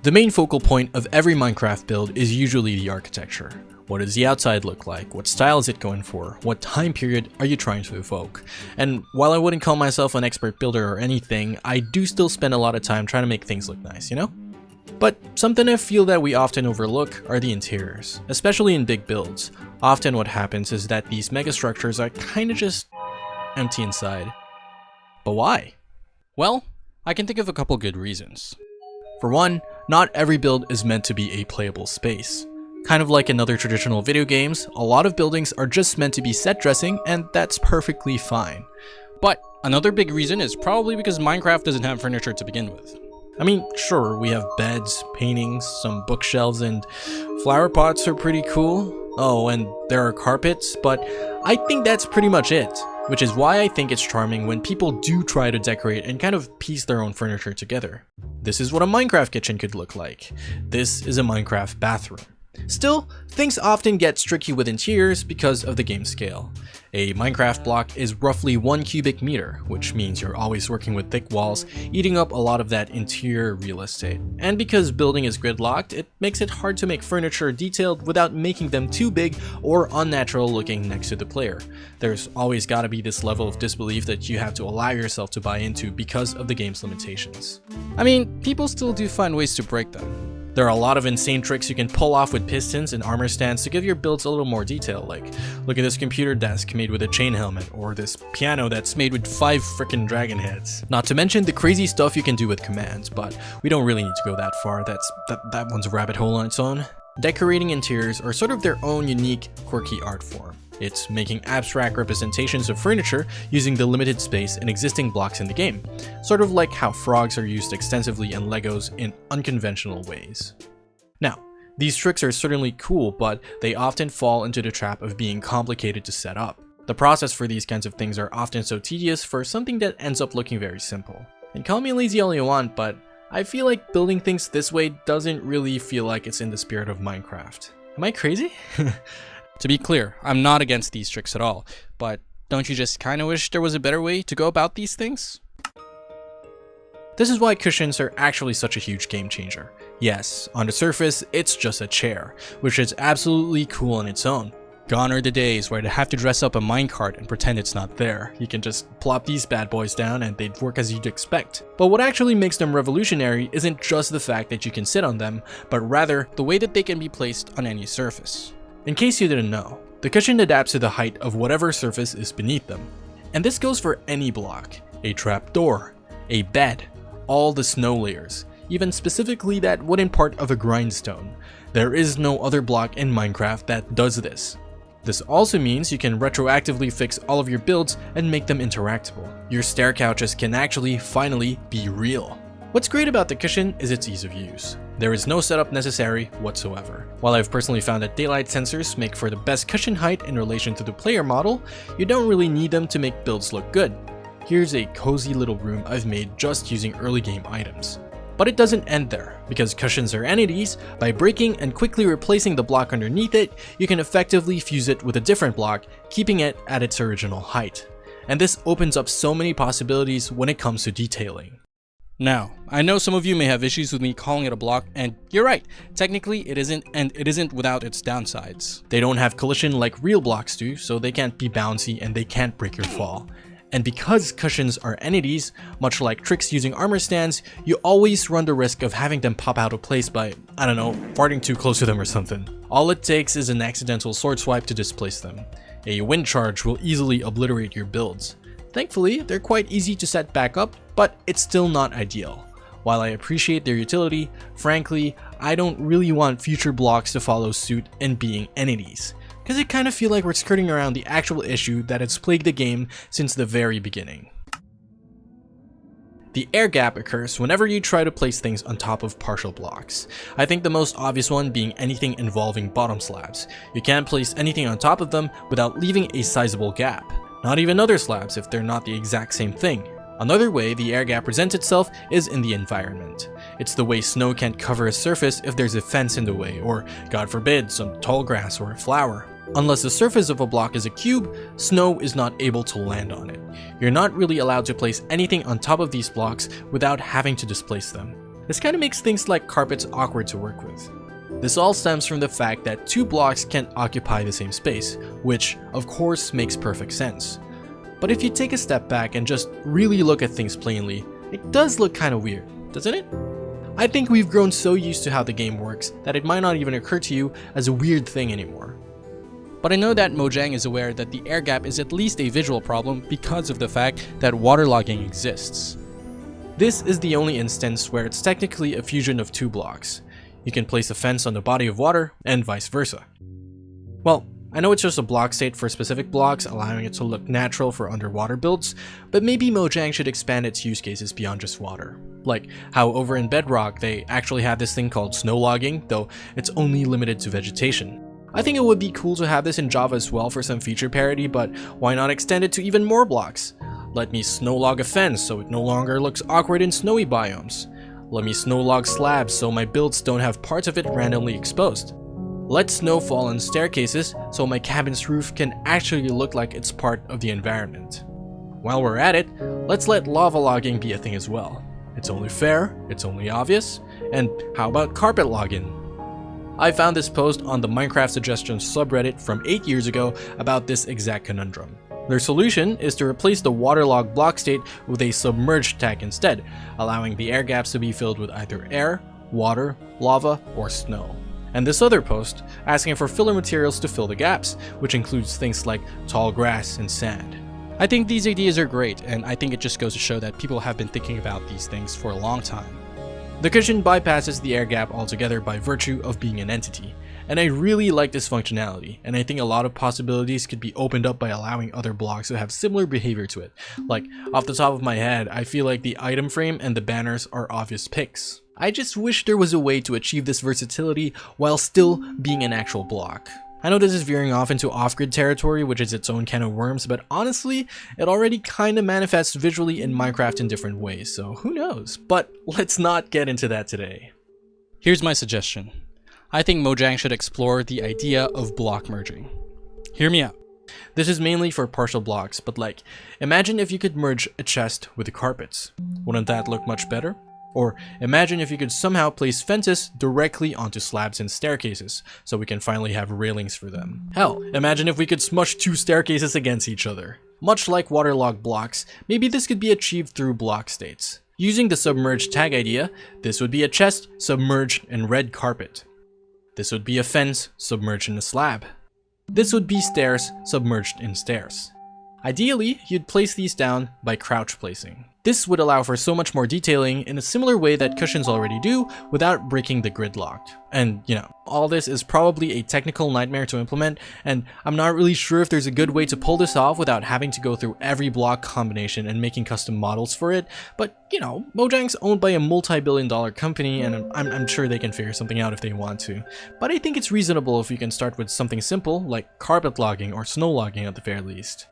The main focal point of every Minecraft build is usually the architecture. What does the outside look like? What style is it going for? What time period are you trying to evoke? And while I wouldn't call myself an expert builder or anything, I do still spend a lot of time trying to make things look nice, you know? But something I feel that we often overlook are the interiors, especially in big builds. Often what happens is that these megastructures are kinda just empty inside. But why? Well, I can think of a couple good reasons. For one, not every build is meant to be a playable space. Kind of like in other traditional video games, a lot of buildings are just meant to be set dressing, and that's perfectly fine. But another big reason is probably because Minecraft doesn't have furniture to begin with. I mean, sure, we have beds, paintings, some bookshelves, and flower pots are pretty cool. Oh, and there are carpets, but I think that's pretty much it. Which is why I think it's charming when people do try to decorate and kind of piece their own furniture together. This is what a Minecraft kitchen could look like. This is a Minecraft bathroom. Still, things often get tricky with interiors because of the game scale. A Minecraft block is roughly 1 cubic meter, which means you're always working with thick walls, eating up a lot of that interior real estate. And because building is gridlocked, it makes it hard to make furniture detailed without making them too big or unnatural looking next to the player. There's always gotta be this level of disbelief that you have to allow yourself to buy into because of the game's limitations. I mean, people still do find ways to break them. There are a lot of insane tricks you can pull off with pistons and armor stands to give your builds a little more detail, like look at this computer desk made with a chain helmet, or this piano that's made with 5 frickin' dragon heads. Not to mention the crazy stuff you can do with commands, but we don't really need to go that far. That one's a rabbit hole on its own. Decorating interiors are sort of their own unique, quirky art form. It's making abstract representations of furniture using the limited space and existing blocks in the game, sort of like how frogs are used extensively in Legos in unconventional ways. Now, these tricks are certainly cool, but they often fall into the trap of being complicated to set up. The process for these kinds of things are often so tedious for something that ends up looking very simple. And call me lazy all you want, but I feel like building things this way doesn't really feel like it's in the spirit of Minecraft. Am I crazy? To be clear, I'm not against these tricks at all, but don't you just kinda wish there was a better way to go about these things? This is why cushions are actually such a huge game changer. Yes, on the surface, it's just a chair, which is absolutely cool on its own. Gone are the days where I'd have to dress up a minecart and pretend it's not there. You can just plop these bad boys down and they'd work as you'd expect. But what actually makes them revolutionary isn't just the fact that you can sit on them, but rather the way that they can be placed on any surface. In case you didn't know, the cushion adapts to the height of whatever surface is beneath them. And this goes for any block, a trapdoor, a bed, all the snow layers, even specifically that wooden part of a grindstone. There is no other block in Minecraft that does this. This also means you can retroactively fix all of your builds and make them interactable. Your stair couches can actually finally be real. What's great about the cushion is its ease of use. There is no setup necessary whatsoever. While I've personally found that daylight sensors make for the best cushion height in relation to the player model, you don't really need them to make builds look good. Here's a cozy little room I've made just using early game items. But it doesn't end there, because cushions are entities. By breaking and quickly replacing the block underneath it, you can effectively fuse it with a different block, keeping it at its original height. And this opens up so many possibilities when it comes to detailing. Now, I know some of you may have issues with me calling it a block, and you're right, technically it isn't, and it isn't without its downsides. They don't have collision like real blocks do, so they can't be bouncy and they can't break your fall. And because cushions are entities, much like tricks using armor stands, you always run the risk of having them pop out of place by, I don't know, farting too close to them or something. All it takes is an accidental sword swipe to displace them. A wind charge will easily obliterate your builds. Thankfully, they're quite easy to set back up, but it's still not ideal. While I appreciate their utility, frankly, I don't really want future blocks to follow suit in being entities, because I kind of feel like we're skirting around the actual issue that has plagued the game since the very beginning. The air gap occurs whenever you try to place things on top of partial blocks. I think the most obvious one being anything involving bottom slabs. You can't place anything on top of them without leaving a sizable gap. Not even other slabs if they're not the exact same thing. Another way the air gap presents itself is in the environment. It's the way snow can't cover a surface if there's a fence in the way, or God forbid, some tall grass or a flower. Unless the surface of a block is a cube, snow is not able to land on it. You're not really allowed to place anything on top of these blocks without having to displace them. This kind of makes things like carpets awkward to work with. This all stems from the fact that 2 blocks can't occupy the same space, which of course makes perfect sense. But if you take a step back and just really look at things plainly, it does look kind of weird, doesn't it? I think we've grown so used to how the game works that it might not even occur to you as a weird thing anymore. But I know that Mojang is aware that the air gap is at least a visual problem because of the fact that waterlogging exists. This is the only instance where it's technically a fusion of 2 blocks. You can place a fence on the body of water, and vice versa. Well, I know it's just a block state for specific blocks, allowing it to look natural for underwater builds, but maybe Mojang should expand its use cases beyond just water. Like how over in Bedrock they actually have this thing called snow logging, though it's only limited to vegetation. I think it would be cool to have this in Java as well for some feature parity, but why not extend it to even more blocks? Let me snow log a fence so it no longer looks awkward in snowy biomes. Let me snow log slabs so my builds don't have parts of it randomly exposed. Let snow fall on staircases so my cabin's roof can actually look like it's part of the environment. While we're at it, let's let lava logging be a thing as well. It's only fair, it's only obvious, and how about carpet logging? I found this post on the Minecraft Suggestions subreddit from 8 years ago about this exact conundrum. Their solution is to replace the waterlogged block state with a submerged tag instead, allowing the air gaps to be filled with either air, water, lava, or snow. And this other post asking for filler materials to fill the gaps, which includes things like tall grass and sand. I think these ideas are great, and I think it just goes to show that people have been thinking about these things for a long time. The cushion bypasses the air gap altogether by virtue of being an entity, and I really like this functionality, and I think a lot of possibilities could be opened up by allowing other blocks to have similar behavior to it. Like, off the top of my head, I feel like the item frame and the banners are obvious picks. I just wish there was a way to achieve this versatility while still being an actual block. I know this is veering off into off-grid territory, which is its own can of worms, but honestly, it already kinda manifests visually in Minecraft in different ways, so who knows? But let's not get into that today. Here's my suggestion. I think Mojang should explore the idea of block merging. Hear me out. This is mainly for partial blocks, but like, imagine if you could merge a chest with the carpets. Wouldn't that look much better? Or imagine if you could somehow place fences directly onto slabs and staircases, so we can finally have railings for them. Hell, imagine if we could smush 2 staircases against each other. Much like waterlogged blocks, maybe this could be achieved through block states. Using the submerged tag idea, this would be a chest submerged in red carpet. This would be a fence submerged in a slab. This would be stairs submerged in stairs. Ideally, you'd place these down by crouch placing. This would allow for so much more detailing in a similar way that cushions already do without breaking the gridlock. And, you know, all this is probably a technical nightmare to implement, and I'm not really sure if there's a good way to pull this off without having to go through every block combination and making custom models for it, but, you know, Mojang's owned by a multi-billion-dollar company, and I'm sure they can figure something out if they want to. But I think it's reasonable if you can start with something simple, like carpet logging or snow logging at the very least.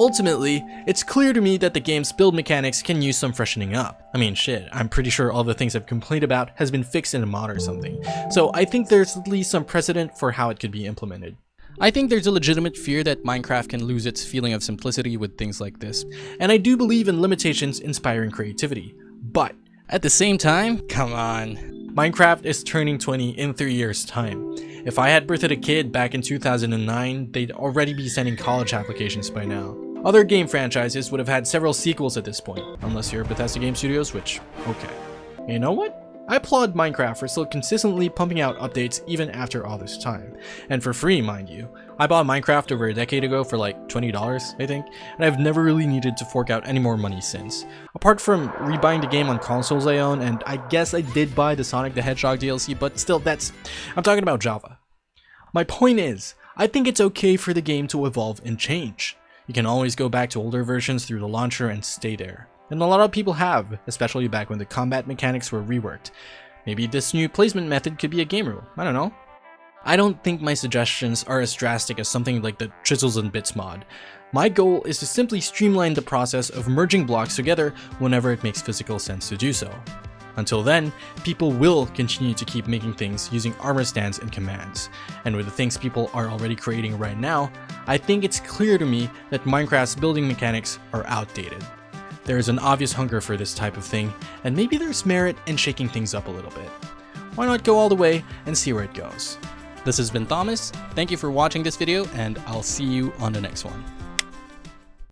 Ultimately, it's clear to me that the game's build mechanics can use some freshening up. I mean, shit, I'm pretty sure all the things I've complained about has been fixed in a mod or something, so I think there's at least some precedent for how it could be implemented. I think there's a legitimate fear that Minecraft can lose its feeling of simplicity with things like this, and I do believe in limitations inspiring creativity. But at the same time, come on. Minecraft is turning 20 in 3 years' time. If I had birthed a kid back in 2009, they'd already be sending college applications by now. Other game franchises would have had several sequels at this point, unless you're Bethesda Game Studios, which, okay. You know what? I applaud Minecraft for still consistently pumping out updates even after all this time. And for free, mind you. I bought Minecraft over a decade ago for like $20, I think, and I've never really needed to fork out any more money since. Apart from rebuying the game on consoles I own, and I guess I did buy the Sonic the Hedgehog DLC, but still, I'm talking about Java. My point is, I think it's okay for the game to evolve and change. You can always go back to older versions through the launcher and stay there. And a lot of people have, especially back when the combat mechanics were reworked. Maybe this new placement method could be a game rule, I don't know. I don't think my suggestions are as drastic as something like the Chisels and Bits mod. My goal is to simply streamline the process of merging blocks together whenever it makes physical sense to do so. Until then, people will continue to keep making things using armor stands and commands. And with the things people are already creating right now, I think it's clear to me that Minecraft's building mechanics are outdated. There is an obvious hunger for this type of thing, and maybe there's merit in shaking things up a little bit. Why not go all the way and see where it goes? This has been Thomas, thank you for watching this video, and I'll see you on the next one.